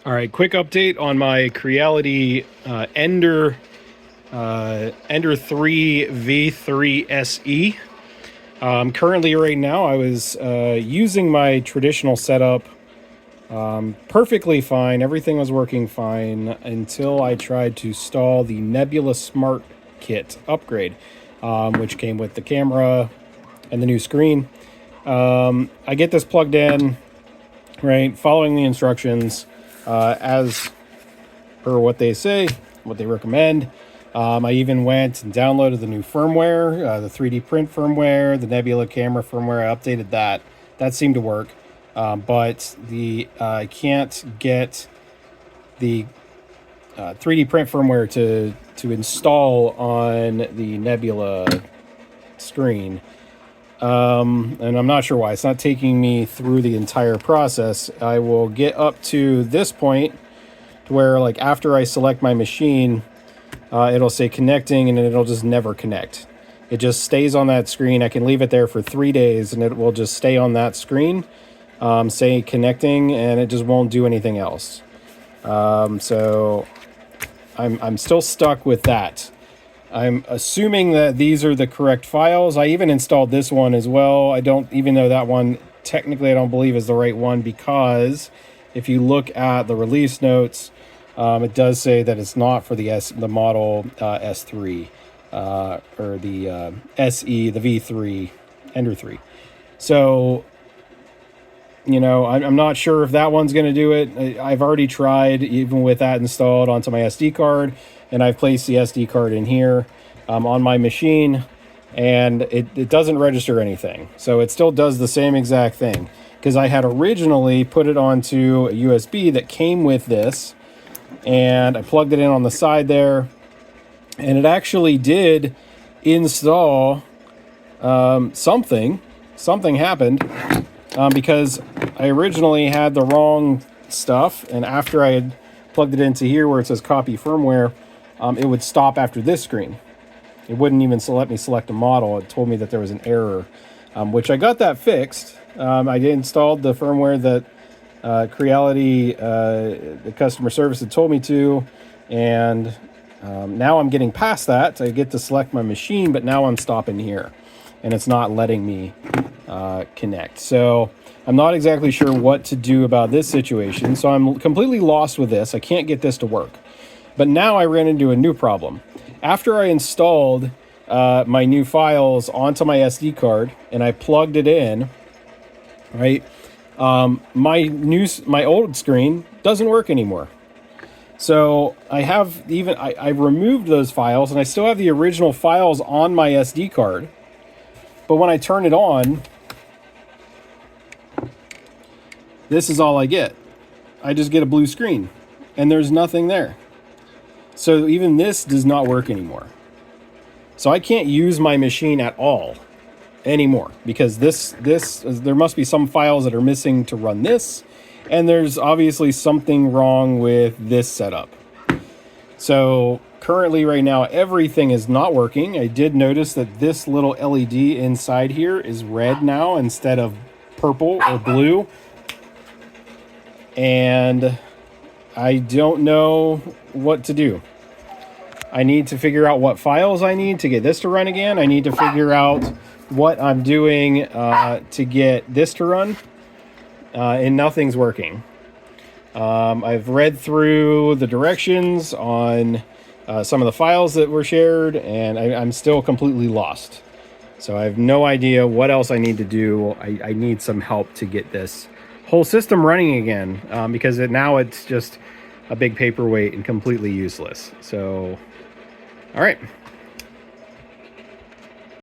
All right, quick update on my Creality Ender 3 V3 SE. Currently, right now, I was using my traditional setup perfectly fine. Everything was working fine until I tried to install the Nebula Smart Kit upgrade, which came with the camera and the new screen. I get this plugged in, right, following the instructions as per what they say, what they recommend. I even went and downloaded the new firmware, the 3D print firmware, the Nebula camera firmware. I updated that. That seemed to work, but I can't get the 3D print firmware to install on the Nebula screen. And I'm not sure why. It's not taking me through the entire process. I will get up to this point to where, like, after I select my machine, it'll say connecting, and it'll just never connect. It just stays on that screen. I can leave it there for 3 days, and it will just stay on that screen, say connecting, and it just won't do anything else. So I'm still stuck with that. I'm assuming that these are the correct files. I even installed this one as well. I don't, even though that one technically I don't believe is the right one, because if you look at the release notes, it does say that it's not for the model S3 or the SE, the V3, Ender 3. So, you know, I'm not sure if that one's going to do it. I've already tried, even with that installed onto my SD card, and I've placed the SD card in here on my machine, and it doesn't register anything. So it still does the same exact thing, because I had originally put it onto a USB that came with this, and I plugged it in on the side there, and it actually did install something. Something happened because I originally had the wrong stuff, and after I had plugged it into here where it says copy firmware, it would stop after this screen. It wouldn't even let me select a model. It told me that there was an error, which I got that fixed. I installed the firmware that Creality, the customer service, had told me to, and now I'm getting past that. I get to select my machine, but now I'm stopping here, and it's not letting me connect. So I'm not exactly sure what to do about this situation. So I'm completely lost with this. I can't get this to work. But now I ran into a new problem. After I installed my new files onto my SD card and I plugged it in, right, my old screen doesn't work anymore. So I removed those files, and I still have the original files on my SD card. But when I turn it on, this is all I get. I just get a blue screen, and there's nothing there. So even this does not work anymore. So I can't use my machine at all anymore, because there must be some files that are missing to run this, and there's obviously something wrong with this setup. So currently right now everything is not working. I did notice that this little LED inside here is red now instead of purple or blue, and I don't know what to do. I need to figure out what files I need to get this to run again. I need to figure out what I'm doing to get this to run, and nothing's working. I've read through the directions on some of the files that were shared, and I'm still completely lost. So I have no idea what else I need to do. I need some help to get this whole system running again, because now it's just a big paperweight and completely useless. So, all right.